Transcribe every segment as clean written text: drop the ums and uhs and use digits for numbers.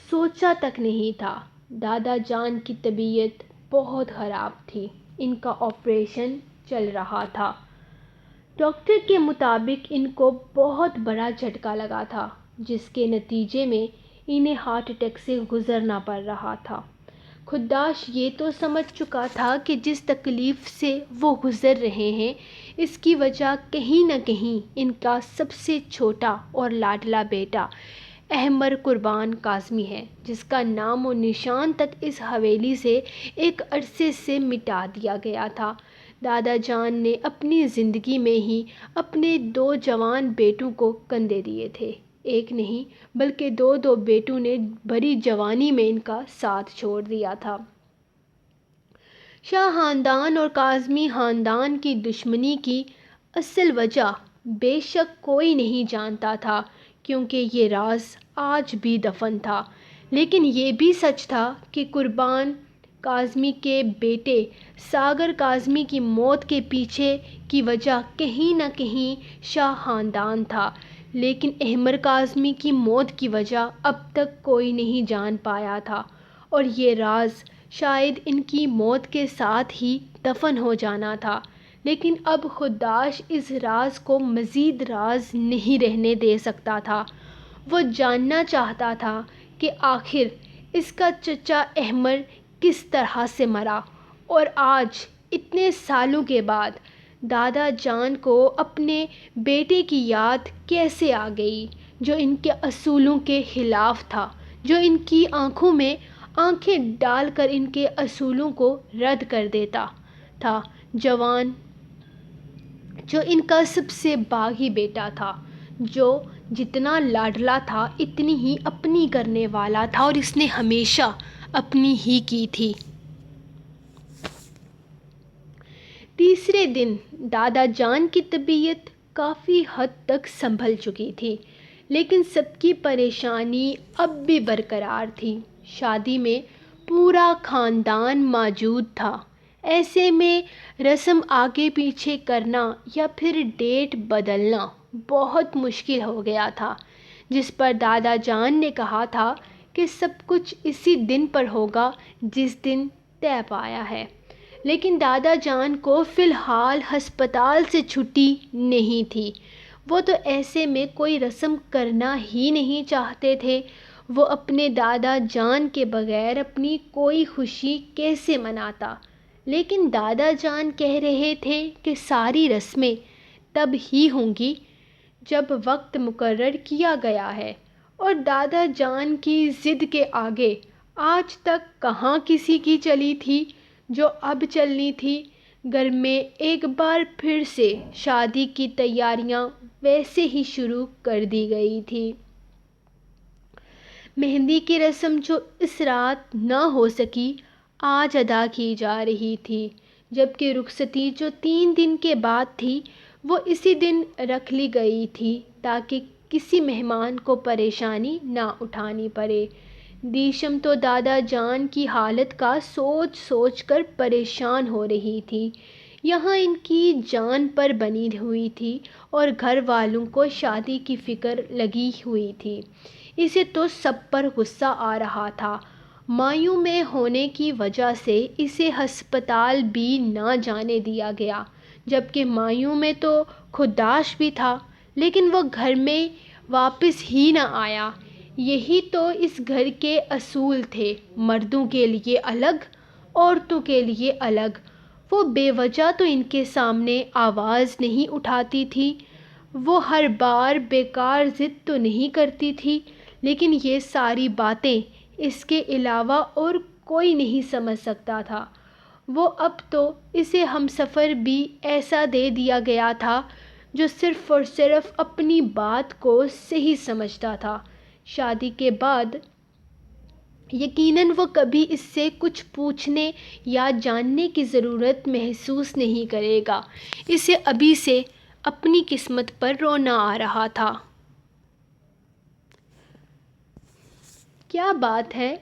سوچا تک نہیں تھا۔ دادا جان کی طبیعت بہت خراب تھی، ان کا آپریشن چل رہا تھا۔ ڈاکٹر کے مطابق ان کو بہت بڑا جھٹکا لگا تھا، جس کے نتیجے میں انہیں ہارٹ اٹیک سے گزرنا پڑ رہا تھا۔ خداش یہ تو سمجھ چکا تھا کہ جس تکلیف سے وہ گزر رہے ہیں اس کی وجہ کہیں نہ کہیں ان کا سب سے چھوٹا اور لاڈلا بیٹا احمر قربان کاظمی ہے، جس کا نام و نشان تک اس حویلی سے ایک عرصے سے مٹا دیا گیا تھا۔ دادا جان نے اپنی زندگی میں ہی اپنے 2 جوان بیٹوں کو کندھے دیے تھے، ایک نہیں بلکہ 2 بیٹوں نے بڑی جوانی میں ان کا ساتھ چھوڑ دیا تھا۔ شاہ خاندان اور کاظمی خاندان کی دشمنی کی اصل وجہ بے شک کوئی نہیں جانتا تھا، کیونکہ یہ راز آج بھی دفن تھا، لیکن یہ بھی سچ تھا کہ قربان کاظمی کے بیٹے ساگر کاظمی کی موت کے پیچھے کی وجہ کہیں نہ کہیں شاہ خاندان تھا، لیکن احمر کاظمی کی موت کی وجہ اب تک کوئی نہیں جان پایا تھا، اور یہ راز شاید ان کی موت کے ساتھ ہی دفن ہو جانا تھا۔ لیکن اب خداش اس راز کو مزید راز نہیں رہنے دے سکتا تھا۔ وہ جاننا چاہتا تھا کہ آخر اس کا چچا احمر کس طرح سے مرا، اور آج اتنے سالوں کے بعد دادا جان کو اپنے بیٹے کی یاد کیسے آ گئی، جو ان کے اصولوں کے خلاف تھا، جو ان کی آنکھوں میں آنکھیں ڈال کر ان کے اصولوں کو رد کر دیتا تھا، جوان جو ان کا سب سے باغی بیٹا تھا، جو جتنا لاڈلا تھا اتنی ہی اپنی کرنے والا تھا، اور اس نے ہمیشہ اپنی ہی کی تھی۔ تیسرے دن دادا جان کی طبیعت کافی حد تک سنبھل چکی تھی، لیکن سب کی پریشانی اب بھی برقرار تھی۔ شادی میں پورا خاندان موجود تھا، ایسے میں رسم آگے پیچھے کرنا یا پھر ڈیٹ بدلنا بہت مشکل ہو گیا تھا، جس پر دادا جان نے کہا تھا کہ سب کچھ اسی دن پر ہوگا جس دن طے پایا ہے۔ لیکن دادا جان کو فی الحال ہسپتال سے چھٹی نہیں تھی، وہ تو ایسے میں کوئی رسم کرنا ہی نہیں چاہتے تھے۔ وہ اپنے دادا جان کے بغیر اپنی کوئی خوشی کیسے مناتا، لیکن دادا جان کہہ رہے تھے کہ ساری رسمیں تب ہی ہوں گی جب وقت مقرر کیا گیا ہے، اور دادا جان کی ضد کے آگے آج تک کہاں کسی کی چلی تھی جو اب چلنی تھی۔ گھر میں ایک بار پھر سے شادی کی تیاریاں ویسے ہی شروع کر دی گئی تھی۔ مہندی کی رسم جو اس رات نہ ہو سکی آج ادا کی جا رہی تھی، جبکہ رخصتی جو 3 دن کے بعد تھی وہ اسی دن رکھ لی گئی تھی تاکہ کسی مہمان کو پریشانی نہ اٹھانی پڑے۔ دیشم تو دادا جان کی حالت کا سوچ سوچ کر پریشان ہو رہی تھی۔ یہاں ان کی جان پر بنی ہوئی تھی اور گھر والوں کو شادی کی فکر لگی ہوئی تھی، اسے تو سب پر غصہ آ رہا تھا۔ مایوں میں ہونے کی وجہ سے اسے ہسپتال بھی نہ جانے دیا گیا، جبکہ مایوں میں تو خداش بھی تھا، لیکن وہ گھر میں واپس ہی نہ آیا۔ یہی تو اس گھر کے اصول تھے، مردوں کے لیے الگ، عورتوں کے لیے الگ۔ وہ بے وجہ تو ان کے سامنے آواز نہیں اٹھاتی تھی، وہ ہر بار بیکار ضد تو نہیں کرتی تھی، لیکن یہ ساری باتیں اس کے علاوہ اور کوئی نہیں سمجھ سکتا تھا۔ وہ اب تو اسے ہمسفر بھی ایسا دے دیا گیا تھا جو صرف اور صرف اپنی بات کو صحیح سمجھتا تھا۔ شادی کے بعد یقیناً وہ کبھی اس سے کچھ پوچھنے یا جاننے کی ضرورت محسوس نہیں کرے گا، اسے ابھی سے اپنی قسمت پر رونا آ رہا تھا۔ کیا بات ہے،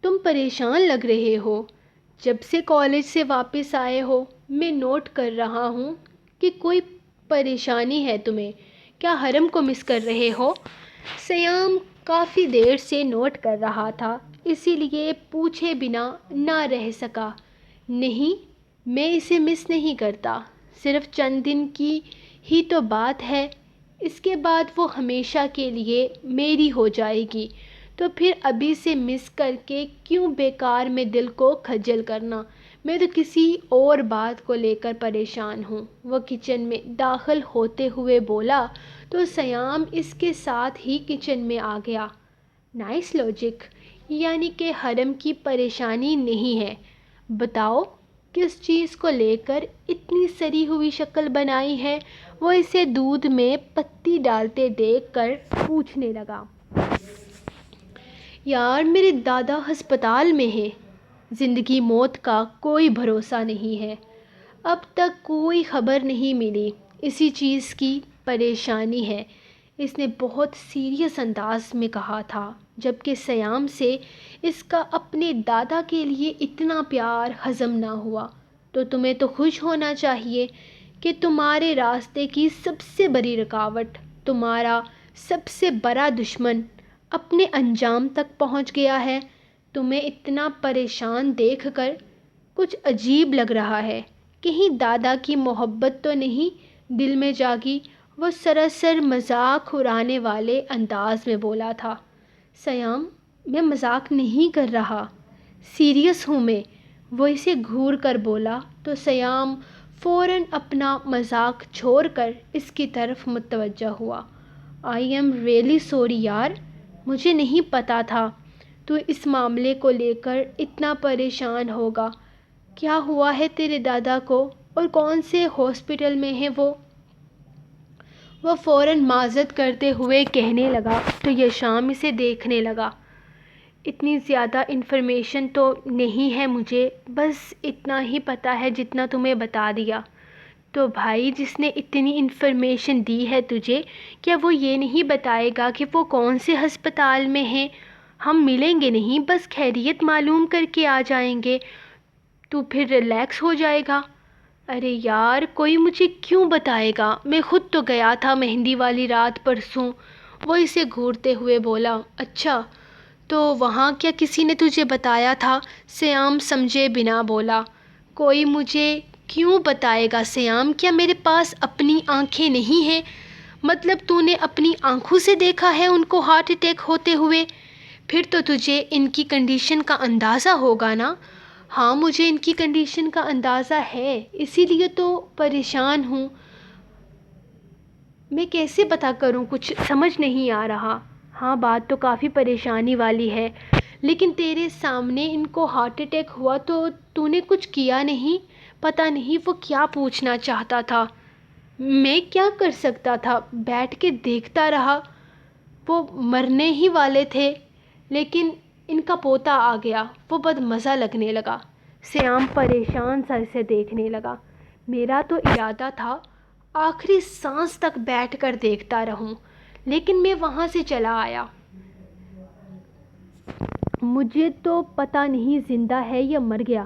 تم پریشان لگ رہے ہو؟ جب سے کالج سے واپس آئے ہو میں نوٹ کر رہا ہوں کہ کوئی پریشانی ہے تمہیں، کیا حرم کو مس کر رہے ہو؟ سیام کافی دیر سے نوٹ کر رہا تھا، اسی لیے پوچھے بنا نہ رہ سکا۔ نہیں، میں اسے مس نہیں کرتا، صرف چند دن کی ہی تو بات ہے، اس کے بعد وہ ہمیشہ کے لیے میری ہو جائے گی، تو پھر ابھی سے مس کر کے کیوں بیکار میں دل کو خجل کرنا؟ میں تو کسی اور بات کو لے کر پریشان ہوں۔ وہ کچن میں داخل ہوتے ہوئے بولا تو سیام اس کے ساتھ ہی کچن میں آ گیا۔ نائس لاجک، یعنی کہ حرم کی پریشانی نہیں ہے۔ بتاؤ کس چیز کو لے کر اتنی سڑی ہوئی شکل بنائی ہے؟ وہ اسے دودھ میں پتی ڈالتے دیکھ کر پوچھنے لگا۔ یار میرے دادا ہسپتال میں ہیں، زندگی موت کا کوئی بھروسہ نہیں ہے، اب تک کوئی خبر نہیں ملی، اسی چیز کی پریشانی ہے، اس نے بہت سیریس انداز میں کہا تھا، جبکہ سیام سے اس کا اپنے دادا کے لیے اتنا پیار ہضم نہ ہوا۔ تو تمہیں تو خوش ہونا چاہیے کہ تمہارے راستے کی سب سے بڑی رکاوٹ، تمہارا سب سے بڑا دشمن اپنے انجام تک پہنچ گیا ہے۔ تمہیں اتنا پریشان دیکھ کر کچھ عجیب لگ رہا ہے، کہیں دادا کی محبت تو نہیں دل میں جاگی؟ وہ سراسر مذاق اڑانے والے انداز میں بولا تھا۔ سیام، میں مذاق نہیں کر رہا، سیریس ہوں میں، وہ اسے گھور کر بولا تو سیام فوراً اپنا مذاق چھوڑ کر اس کی طرف متوجہ ہوا۔ آئی ایم ریئلی سوری یار، مجھے نہیں پتا تھا تو اس معاملے کو لے کر اتنا پریشان ہوگا۔ کیا ہوا ہے تیرے دادا کو اور کون سے ہاسپٹل میں ہیں وہ؟ وہ فوراً معذرت کرتے ہوئے کہنے لگا تو یشام اسے دیکھنے لگا۔ اتنی زیادہ انفارمیشن تو نہیں ہے مجھے، بس اتنا ہی پتا ہے جتنا تمہیں بتا دیا۔ تو بھائی جس نے اتنی انفارمیشن دی ہے تجھے، کیا وہ یہ نہیں بتائے گا کہ وہ کون سے ہسپتال میں ہیں؟ ہم ملیں گے نہیں، بس خیریت معلوم کر کے آ جائیں گے، تو پھر ریلیکس ہو جائے گا۔ ارے یار کوئی مجھے کیوں بتائے گا، میں خود تو گیا تھا مہندی والی رات پرسوں، وہ اسے گھورتے ہوئے بولا۔ اچھا، تو وہاں کیا کسی نے تجھے بتایا تھا؟ سیام سمجھے بنا بولا۔ کوئی مجھے کیوں بتائے گا سیام، کیا میرے پاس اپنی آنکھیں نہیں ہیں؟ مطلب تو نے اپنی آنکھوں سے دیکھا ہے ان کو ہارٹ اٹیک ہوتے ہوئے؟ پھر تو تجھے ان کی کنڈیشن کا اندازہ ہوگا نا؟ ہاں مجھے ان کی کنڈیشن کا اندازہ ہے، اسی لیے تو پریشان ہوں، میں کیسے پتہ کروں، کچھ سمجھ نہیں آ رہا۔ ہاں بات تو کافی پریشانی والی ہے، لیکن تیرے سامنے ان کو ہارٹ اٹیک ہوا تو نے کچھ کیا نہیں؟ پتہ نہیں وہ کیا پوچھنا چاہتا تھا، میں کیا کر سکتا تھا، بیٹھ کے دیکھتا رہا، وہ مرنے ہی والے تھے لیکن ان کا پوتا آ گیا، وہ بد مزہ لگنے لگا۔ سیام پریشان سا اسے دیکھنے لگا۔ میرا تو ارادہ تھا آخری سانس تک بیٹھ کر دیکھتا رہوں، لیکن میں وہاں سے چلا آیا، مجھے تو پتہ نہیں زندہ ہے یا مر گیا،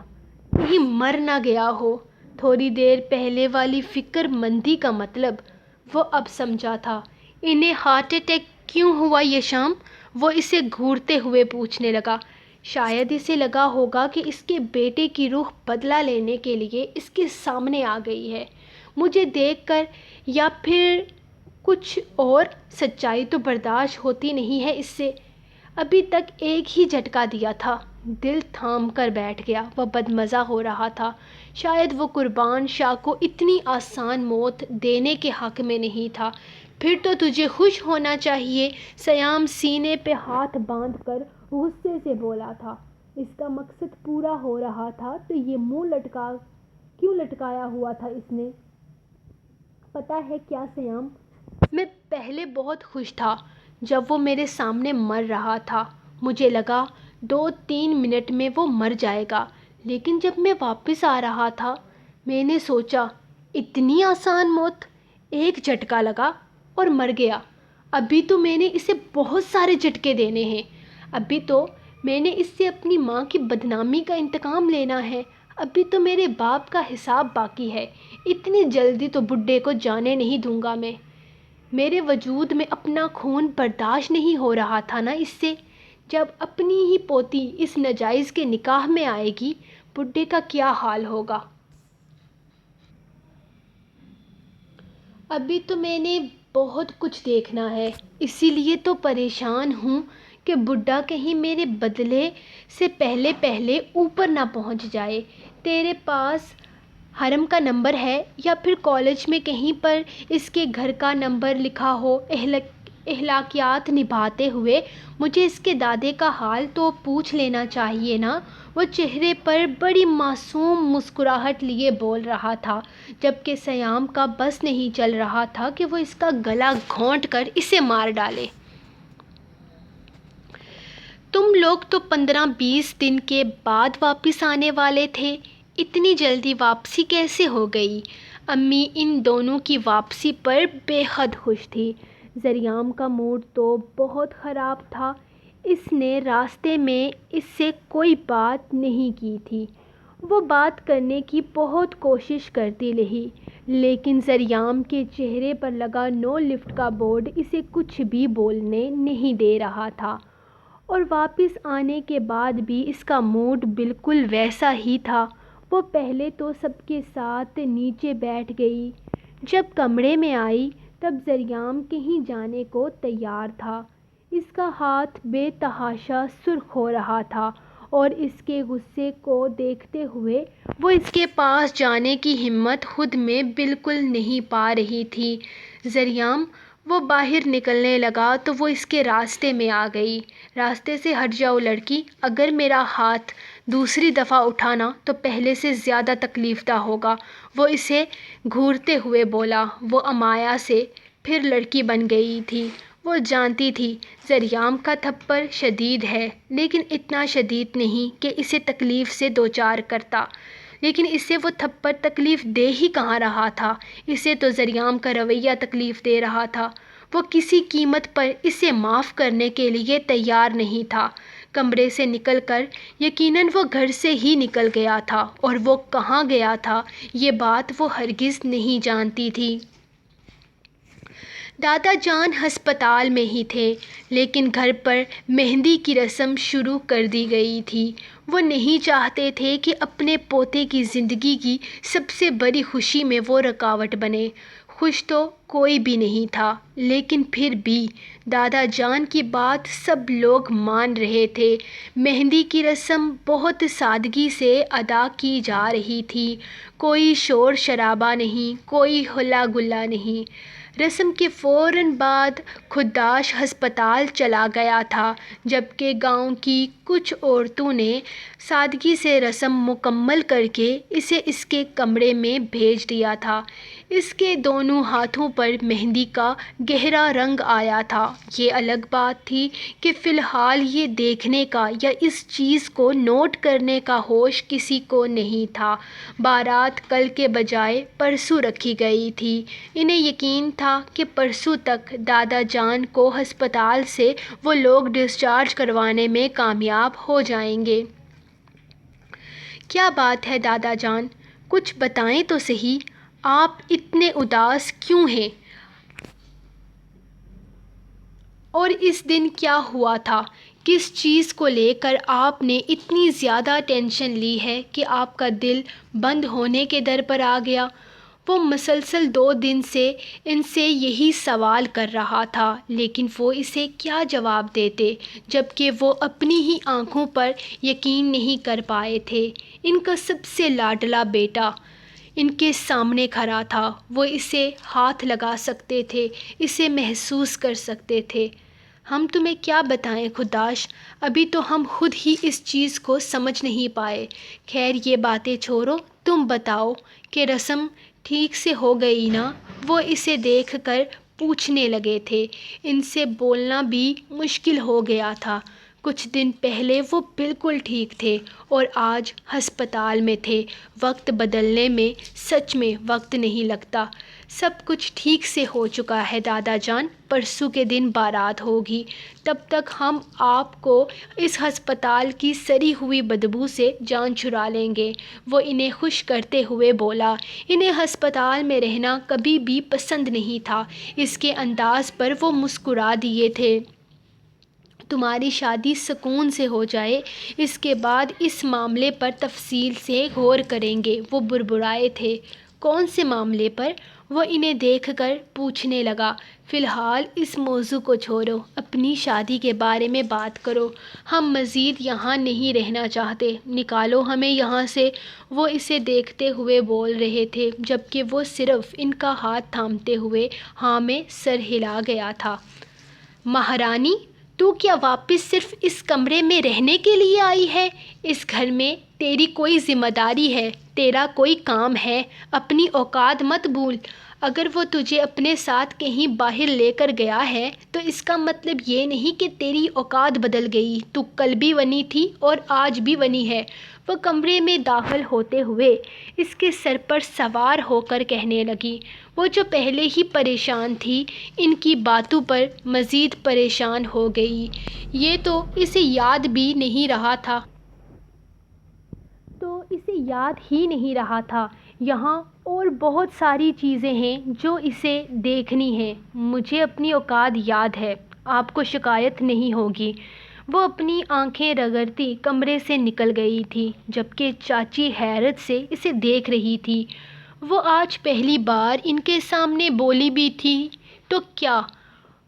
کہیں مر نہ گیا ہو۔ تھوڑی دیر پہلے والی فکر مندی کا مطلب وہ اب سمجھا تھا۔ انہیں ہارٹ اٹیک کیوں ہوا یشام؟ وہ اسے گھورتے ہوئے پوچھنے لگا۔ شاید اسے لگا ہوگا کہ اس کے بیٹے کی روح بدلہ لینے کے لیے اس کے سامنے آ گئی ہے مجھے دیکھ کر، یا پھر کچھ اور، سچائی تو برداشت ہوتی نہیں ہے اس سے۔ ابھی تک ایک ہی جھٹکا دیا تھا، دل تھام کر بیٹھ گیا، وہ بدمزہ ہو رہا تھا۔ شاید وہ قربان شاہ کو اتنی آسان موت دینے کے حق میں نہیں تھا۔ پھر تو تجھے خوش ہونا چاہیے، سیام سینے پہ ہاتھ باندھ کر غصے سے بولا تھا۔ اس کا مقصد پورا ہو رہا تھا تو یہ منہ کیوں لٹکایا ہوا تھا اس نے؟ پتہ ہے کیا سیام، میں پہلے بہت خوش تھا جب وہ میرے سامنے مر رہا تھا، مجھے لگا 2-3 منٹ میں وہ مر جائے گا، لیکن جب میں واپس آ رہا تھا میں نے سوچا اتنی آسان موت، ایک جھٹکا لگا اور مر گیا۔ ابھی تو میں نے اسے بہت سارے جھٹکے دینے ہیں، ابھی تو میں نے اس سے اپنی ماں کی بدنامی کا انتقام لینا ہے، ابھی تو میرے باپ کا حساب باقی ہے، اتنی جلدی تو بڈھے کو جانے نہیں دوں گا میرے وجود میں اپنا خون برداشت نہیں ہو رہا تھا نا اس سے۔ جب اپنی ہی پوتی اس ناجائز کے نکاح میں آئے گی، بڈھے کا کیا حال ہوگا؟ ابھی تو میں نے بہت کچھ دیکھنا ہے، اسی لیے تو پریشان ہوں کہ بڈھا کہیں میرے بدلے سے پہلے اوپر نہ پہنچ جائے۔ تیرے پاس حرم کا نمبر ہے یا پھر کالج میں کہیں پر اس کے گھر کا نمبر لکھا ہو؟ اخلاقیات نبھاتے ہوئے مجھے اس کے دادے کا حال تو پوچھ لینا چاہیے نا۔ وہ چہرے پر بڑی معصوم مسکراہٹ لیے بول رہا تھا، جبکہ سیام کا بس نہیں چل رہا تھا کہ وہ اس کا گلا گھونٹ کر اسے مار ڈالے۔ تم لوگ تو 15-20 دن کے بعد واپس آنے والے تھے، اتنی جلدی واپسی کیسے ہو گئی؟ امی ان دونوں کی واپسی پر بے حد خوش تھی۔ ذریعہ کا موڈ تو بہت خراب تھا، اس نے راستے میں اس سے کوئی بات نہیں کی تھی۔ وہ بات کرنے کی بہت کوشش کرتی رہی، لیکن ذریعہ کے چہرے پر لگا نو لفٹ کا بورڈ اسے کچھ بھی بولنے نہیں دے رہا تھا، اور واپس آنے کے بعد بھی اس کا موڈ بالکل ویسا ہی تھا۔ وہ پہلے تو سب کے ساتھ نیچے بیٹھ گئی۔ جب کمرے میں آئی تب ذریعہ کہیں جانے کو تیار تھا۔ اس کا ہاتھ بے تحاشا سرخ ہو رہا تھا، اور اس کے غصے کو دیکھتے ہوئے وہ اس کے پاس جانے کی ہمت خود میں بالکل نہیں پا رہی تھی۔ ذریعہ وہ باہر نکلنے لگا تو وہ اس کے راستے میں آ گئی۔ راستے سے ہٹ جاؤ لڑکی، اگر میرا ہاتھ دوسری دفعہ اٹھانا تو پہلے سے زیادہ تکلیف دہ ہوگا، وہ اسے گھورتے ہوئے بولا۔ وہ عمایا سے پھر لڑکی بن گئی تھی۔ وہ جانتی تھی ذریعہ کا تھپڑ شدید ہے، لیکن اتنا شدید نہیں کہ اسے تکلیف سے دوچار کرتا۔ لیکن اسے وہ تھپڑ تکلیف دے ہی کہاں رہا تھا، اسے تو ذریعہ کا رویہ تکلیف دے رہا تھا۔ وہ کسی قیمت پر اسے معاف کرنے کے لیے تیار نہیں تھا۔ کمرے سے نکل کر یقیناً وہ گھر سے ہی نکل گیا تھا، اور وہ کہاں گیا تھا یہ بات وہ ہرگز نہیں جانتی تھی۔ دادا جان ہسپتال میں ہی تھے، لیکن گھر پر مہندی کی رسم شروع کر دی گئی تھی۔ وہ نہیں چاہتے تھے کہ اپنے پوتے کی زندگی کی سب سے بڑی خوشی میں وہ رکاوٹ بنے۔ خوش تو کوئی بھی نہیں تھا، لیکن پھر بھی دادا جان کی بات سب لوگ مان رہے تھے۔ مہندی کی رسم بہت سادگی سے ادا کی جا رہی تھی، کوئی شور شرابہ نہیں، کوئی ہلا گلا نہیں۔ رسم کے فوراً بعد خداش ہسپتال چلا گیا تھا، جبکہ گاؤں کی کچھ عورتوں نے سادگی سے رسم مکمل کر کے اسے اس کے کمرے میں بھیج دیا تھا۔ اس کے دونوں ہاتھوں پر مہندی کا گہرا رنگ آیا تھا۔ یہ الگ بات تھی کہ فی الحال یہ دیکھنے کا یا اس چیز کو نوٹ کرنے کا ہوش کسی کو نہیں تھا۔ بارات کل کے بجائے پرسوں رکھی گئی تھی۔ انہیں یقین تھا کہ پرسوں تک دادا جان کو ہسپتال سے وہ لوگ ڈسچارج کروانے میں کامیاب ہو جائیں گے۔ کیا بات ہے دادا جان، کچھ بتائیں تو صحیح، آپ اتنے اداس کیوں ہیں؟ اور اس دن کیا ہوا تھا؟ کس چیز کو لے کر آپ نے اتنی زیادہ ٹینشن لی ہے کہ آپ کا دل بند ہونے کے در پر آ گیا؟ وہ مسلسل 2 دن سے ان سے یہی سوال کر رہا تھا، لیکن وہ اسے کیا جواب دیتے، جبکہ وہ اپنی ہی آنکھوں پر یقین نہیں کر پائے تھے۔ ان کا سب سے لاڈلا بیٹا ان کے سامنے کھڑا تھا، وہ اسے ہاتھ لگا سکتے تھے، اسے محسوس کر سکتے تھے۔ ہم تمہیں کیا بتائیں خداش، ابھی تو ہم خود ہی اس چیز کو سمجھ نہیں پائے۔ خیر یہ باتیں چھوڑو، تم بتاؤ کہ رسم ٹھیک سے ہو گئی نا؟ وہ اسے دیکھ کر پوچھنے لگے تھے۔ ان سے بولنا بھی مشکل ہو گیا تھا۔ کچھ دن پہلے وہ بالکل ٹھیک تھے اور آج ہسپتال میں تھے۔ وقت بدلنے میں سچ میں وقت نہیں لگتا۔ سب کچھ ٹھیک سے ہو چکا ہے دادا جان، پرسوں کے دن بارات ہوگی، تب تک ہم آپ کو اس ہسپتال کی سڑی ہوئی بدبو سے جان چھڑا لیں گے۔ وہ انہیں خوش کرتے ہوئے بولا۔ انہیں ہسپتال میں رہنا کبھی بھی پسند نہیں تھا۔ اس کے انداز پر وہ مسکرا دیے تھے۔ تمہاری شادی سکون سے ہو جائے، اس کے بعد اس معاملے پر تفصیل سے غور کریں گے، وہ بڑبڑائے تھے۔ کون سے معاملے پر؟ وہ انہیں دیکھ کر پوچھنے لگا۔ فی الحال اس موضوع کو چھوڑو، اپنی شادی کے بارے میں بات کرو۔ ہم مزید یہاں نہیں رہنا چاہتے، نکالو ہمیں یہاں سے۔ وہ اسے دیکھتے ہوئے بول رہے تھے جبکہ وہ صرف ان کا ہاتھ تھامتے ہوئے ہاں میں سر ہلا گیا تھا۔ مہارانی، تو کیا واپس صرف اس کمرے میں رہنے کے لیے آئی ہے؟ اس گھر میں تیری کوئی ذمہ داری ہے، تیرا کوئی کام ہے، اپنی اوقات مت بھول۔ اگر وہ تجھے اپنے ساتھ کہیں باہر لے کر گیا ہے تو اس کا مطلب یہ نہیں کہ تیری اوقات بدل گئی۔ تو کل بھی ونی تھی اور آج بھی ونی ہے۔ وہ کمرے میں داخل ہوتے ہوئے اس کے سر پر سوار ہو کر کہنے لگی۔ وہ جو پہلے ہی پریشان تھی، ان کی باتوں پر مزید پریشان ہو گئی۔ یہ تو اسے یاد بھی نہیں رہا تھا۔ یہاں اور بہت ساری چیزیں ہیں جو اسے دیکھنی ہیں۔ مجھے اپنی اوقات یاد ہے، آپ کو شکایت نہیں ہوگی۔ وہ اپنی آنکھیں رگڑتی کمرے سے نکل گئی تھی جبکہ چاچی حیرت سے اسے دیکھ رہی تھی۔ وہ آج پہلی بار ان کے سامنے بولی بھی تھی تو کیا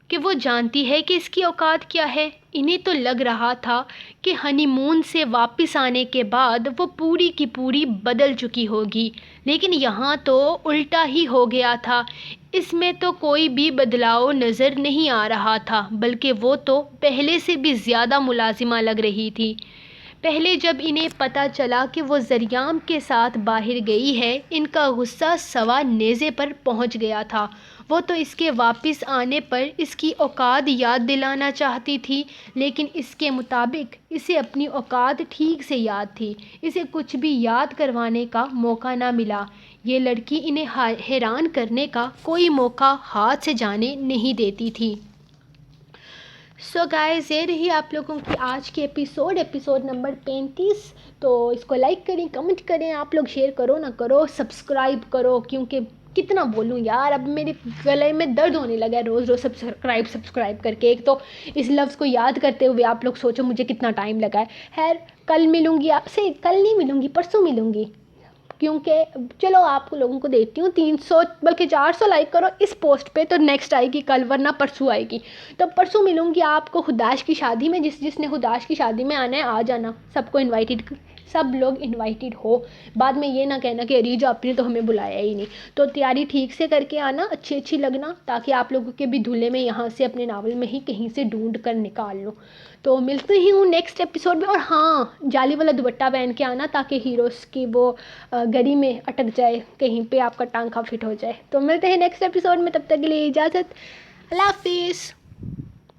کہ وہ جانتی ہے کہ اس کی اوقات کیا ہے۔ انہیں تو لگ رہا تھا کہ ہنی مون سے واپس آنے کے بعد وہ پوری کی پوری بدل چکی ہوگی، لیکن یہاں تو الٹا ہی ہو گیا تھا۔ اس میں تو کوئی بھی بدلاؤ نظر نہیں آ رہا تھا، بلکہ وہ تو پہلے سے بھی زیادہ ملازمہ لگ رہی تھی۔ پہلے جب انہیں پتہ چلا کہ وہ زریام کے ساتھ باہر گئی ہے، ان کا غصہ سوا نیزے پر پہنچ گیا تھا۔ وہ تو اس کے واپس آنے پر اس کی اوقات یاد دلانا چاہتی تھی، لیکن اس کے مطابق اسے اپنی اوقات ٹھیک سے یاد تھی۔ اسے کچھ بھی یاد کروانے کا موقع نہ ملا۔ یہ لڑکی انہیں حیران کرنے کا کوئی موقع ہاتھ سے جانے نہیں دیتی تھی۔ سو گائز، یہ رہی آپ لوگوں کی آج کی ایپیسوڈ نمبر 35۔ تو اس کو لائک کریں، کمنٹ کریں، آپ لوگ شیئر کرو نہ کرو، سبسکرائب کرو، کیونکہ کتنا بولوں یار، اب میرے گلے میں درد ہونے لگا ہے روز سبسکرائب کر کے۔ ایک تو اس لفظ کو یاد کرتے ہوئے آپ لوگ سوچو مجھے کتنا ٹائم لگا ہے۔ خیر، کل ملوں گی آپ سے، کل نہیں ملوں گی، پرسوں ملوں گی، کیونکہ چلو آپ لوگوں کو دیتی ہوں 300 بلکہ 400 لائک کرو اس پوسٹ پہ، تو نیکسٹ آئے گی کل، ورنہ پرسوں آئے گی۔ تو پرسوں ملوں گی آپ کو خداش کی شادی میں۔ جس نے خداش کی شادی میں آنا ہے آ جانا، سب کو سب لوگ انوائٹیڈ ہو۔ بعد میں یہ نہ کہنا کہ ریجا آپ نے تو ہمیں بلایا ہی نہیں۔ تو تیاری ٹھیک سے کر کے آنا، اچھی لگنا، تاکہ آپ لوگوں کے بھی دھلے میں یہاں سے اپنے ناول میں ہی کہیں سے ڈھونڈ کر نکال لوں۔ تو ملتے ہی ہوں نیکسٹ ایپیسوڈ میں۔ اور ہاں، جالی والا دوپٹہ پہن کے آنا تاکہ ہیروز کی وہ گڑی میں اٹک جائے، کہیں پہ آپ کا ٹانکا فٹ ہو جائے۔ تو ملتے ہیں نیکسٹ ایپیسوڈ میں، تب تک کے لیے اجازت، اللہ حافظ۔